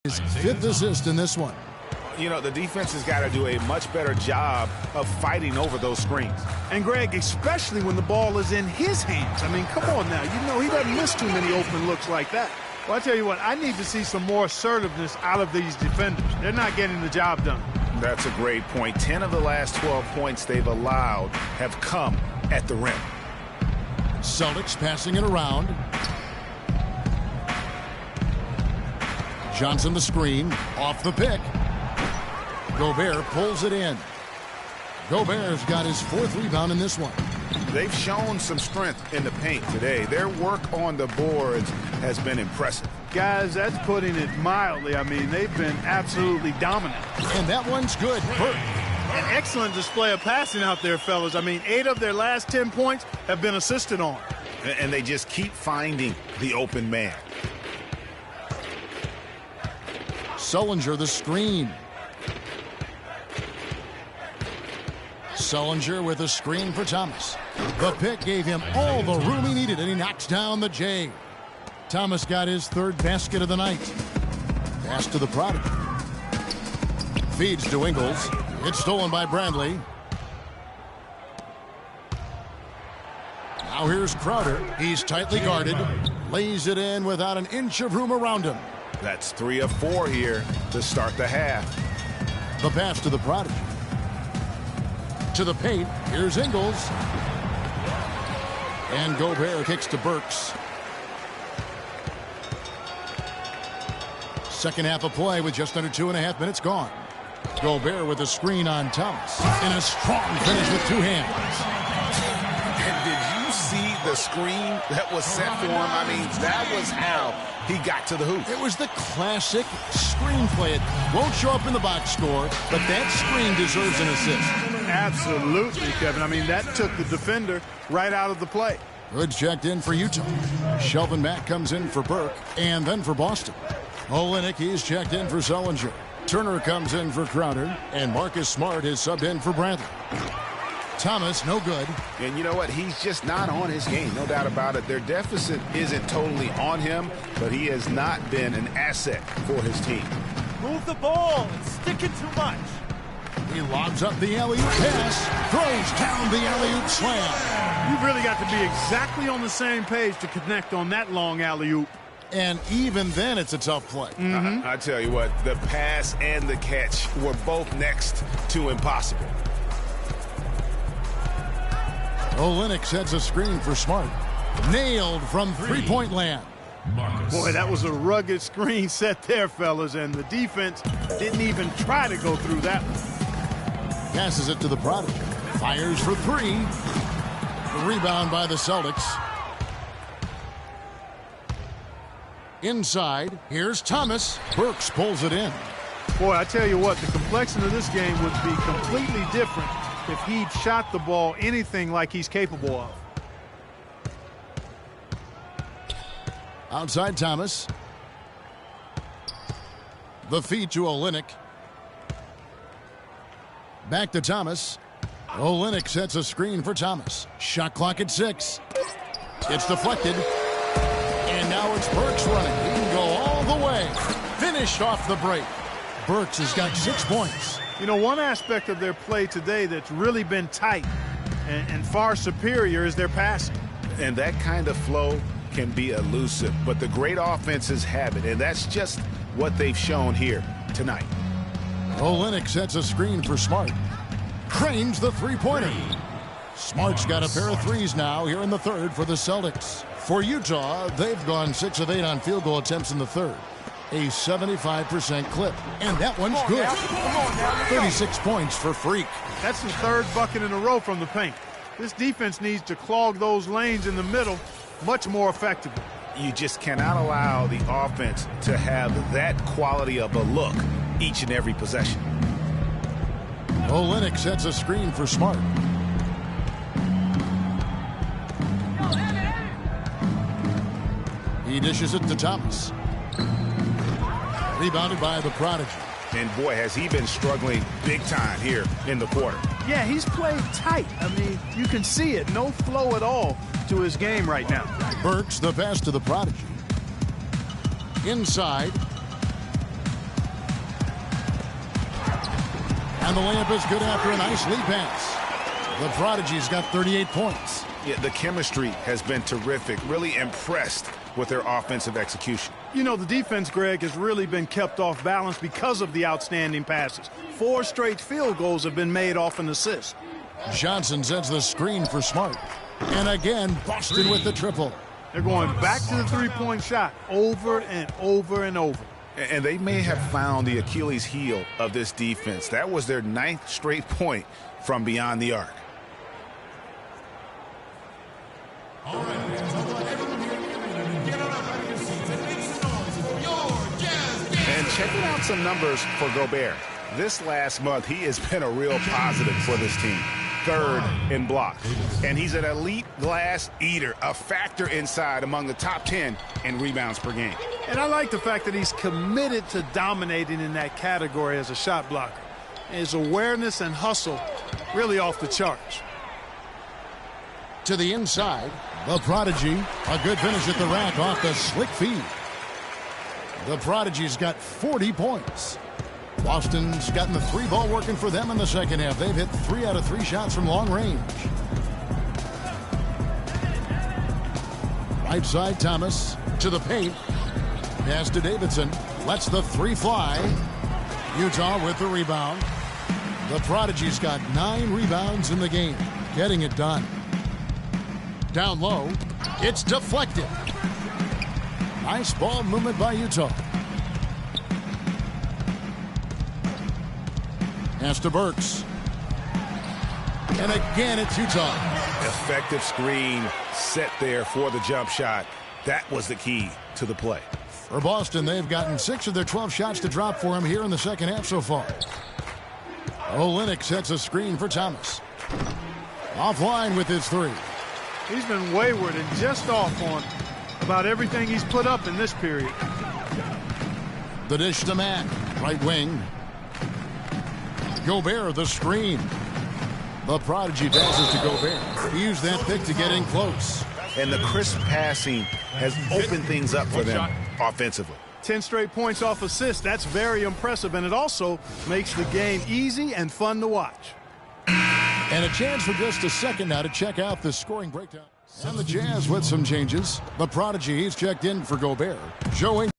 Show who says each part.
Speaker 1: His fifth assist in this one.
Speaker 2: You know, the defense has got to do a much better job of fighting over those screens.
Speaker 3: And, Greg, especially when the ball is in his hands. I mean, come on now. You know he doesn't miss too many open looks like that. Well, I tell you what, I need to see some more assertiveness out of these defenders. They're not getting the job done.
Speaker 2: That's a great point. 10 of the last 12 points they've allowed have come at the rim.
Speaker 1: Celtics passing it around. Johnson the screen, off the pick. Gobert pulls it in. Gobert's got his fourth rebound in this one.
Speaker 2: They've shown some strength in the paint today. Their work on the boards has been impressive.
Speaker 3: Guys, that's putting it mildly. I mean, they've been absolutely dominant.
Speaker 1: And that one's good. Burke.
Speaker 3: An excellent display of passing out there, fellas. I mean, 8 of their last 10 points have been assisted on.
Speaker 2: And they just keep finding the open man.
Speaker 1: Sullinger the screen. Sullinger with a screen for Thomas. The pick gave him all the room he needed, and he knocks down the J. Thomas got his third basket of the night. Pass to the Prodigy. Feeds to Ingles. It's stolen by Bradley. Now here's Crowder. He's tightly guarded. Lays it in without an inch of room around him.
Speaker 2: That's 3 of 4 here to start the half.
Speaker 1: The pass to the Prodigy. To the paint. Here's Ingles. And Gobert kicks to Burks. Second half of play with just under 2.5 minutes gone. Gobert with a screen on Thomas. And a strong finish with 2 hands.
Speaker 2: And did you see the screen that was set for him? I mean, that was how he got to the hoop.
Speaker 1: It was the classic screenplay. It won't show up in the box score, but that screen deserves an assist.
Speaker 3: Absolutely, Kevin. I mean, that took the defender right out of the play.
Speaker 1: Good checked in for Utah. Shelvin Mack comes in for Burke and then for Boston. Olynyk, he's checked in for Sullinger. Turner comes in for Crowder, and Marcus Smart is subbed in for Bradley. Thomas, no good.
Speaker 2: And you know what? He's just not on his game, no doubt about it. Their deficit isn't totally on him, but he has not been an asset for his team.
Speaker 4: Move the ball. It's sticking too much.
Speaker 1: He lobs up the alley-oop pass, throws down the alley-oop slam.
Speaker 3: You've really got to be exactly on the same page to connect on that long alley-oop.
Speaker 1: And even then, it's a tough play.
Speaker 2: I tell you what, the pass and the catch were both next to impossible.
Speaker 1: Olynyk sets a screen for Smart. Nailed from three-point land.
Speaker 3: Boy, that was a rugged screen set there, fellas, and the defense didn't even try to go through that one.
Speaker 1: Passes it to the Prodigy. Fires for 3. The rebound by the Celtics. Inside, here's Thomas. Burks pulls it in.
Speaker 3: Boy, I tell you what, the complexion of this game would be completely different if he'd shot the ball anything like he's capable of.
Speaker 1: Outside Thomas. The feed to Olynyk. Back to Thomas. Olynyk sets a screen for Thomas. Shot clock at 6. It's deflected. And now it's Burks running. He can go all the way. Finished off the break. Burks has got 6 points.
Speaker 3: You know, one aspect of their play today that's really been tight and far superior is their passing.
Speaker 2: And that kind of flow can be elusive, but the great offenses have it, and that's just what they've shown here tonight.
Speaker 1: Olynyk sets a screen for Smart. Cranes the three-pointer. Smart's got a pair of threes now here in the third for the Celtics. For Utah, they've gone 6 of 8 on field goal attempts in the third. A 75% clip. And that one's good. 36 points for Freak.
Speaker 3: That's his third bucket in a row from the paint. This defense needs to clog those lanes in the middle much more effectively.
Speaker 2: You just cannot allow the offense to have that quality of a look each and every possession.
Speaker 1: Olynyk sets a screen for Smart. He dishes it to Thomas. Rebounded by the Prodigy.
Speaker 2: And boy, has he been struggling big time here in the quarter.
Speaker 3: Yeah, he's played tight. I mean, you can see it. No flow at all to his game right now.
Speaker 1: Burks the pass to the Prodigy. Inside. And the layup is good after a nice lead pass. The Prodigy's got 38 points.
Speaker 2: Yeah, the chemistry has been terrific. Really impressed with their offensive execution.
Speaker 3: You know, the defense, Greg, has really been kept off balance because of the outstanding passes. 4 straight field goals have been made off an assist.
Speaker 1: Johnson sends the screen for Smart. And again, Boston with the triple.
Speaker 3: They're going back to the three-point shot over and over and over.
Speaker 2: And they may have found the Achilles heel of this defense. That was their 9th straight point from beyond the arc. And checking out some numbers for Gobert. This last month, he has been a real positive for this team. 3rd in blocks. And he's an elite glass eater, a factor inside among the top 10 in rebounds per game.
Speaker 3: And I like the fact that he's committed to dominating in that category as a shot blocker. His awareness and hustle really off the charts.
Speaker 1: To the inside, the Prodigy. A good finish at the rack off the slick feed. The Prodigy's got 40 points. Boston's gotten the 3-ball working for them in the second half. They've hit 3 out of 3 shots from long range. Right side, Thomas to the paint. Pass to Davidson. Lets the 3 fly. Utah with the rebound. The Prodigy's got 9 rebounds in the game. Getting it done. Down low. It's deflected. Nice ball movement by Utah. Pass to Burks. And again, it's Utah.
Speaker 2: Effective screen set there for the jump shot. That was the key to the play.
Speaker 1: For Boston, they've gotten 6 of their 12 shots to drop for him here in the second half so far. Olynyk sets a screen for Thomas. Offline with his 3.
Speaker 3: He's been wayward and just off on about everything he's put up in this period.
Speaker 1: The dish to Matt. Right wing. Gobert, the screen. The Prodigy passes to Gobert. He used that pick to get in close.
Speaker 2: And the crisp passing has opened things up for them offensively.
Speaker 3: 10 straight points off assists. That's very impressive, and it also makes the game easy and fun to watch.
Speaker 1: And a chance for just a second now to check out the scoring breakdown. And the Jazz with some changes. The Prodigy, he's checked in for Gobert. Showing